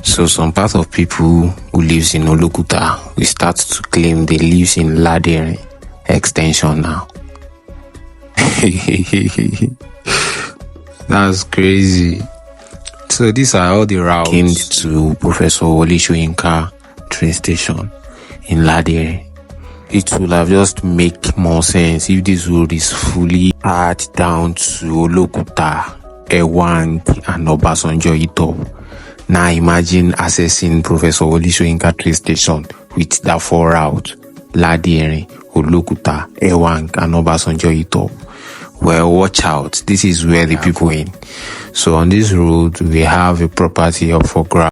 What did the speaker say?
So some part of people who lives in Olokuta will start to claim they lives in Ladere extension now. That's crazy. So these are all the routes came to Professor Olishoyinka train station in Ladere. It will have just make more sense if this road is fully add down to Olokuta, Ewang, and Obasanjo Hilltop. Now imagine accessing Professor Olishoyinka train station with that 4 route: Ladere, Olokuta, Ewang, and Obasanjo Hilltop. Well, watch out. This is where the people in. So on this road, we have a property up for grabs.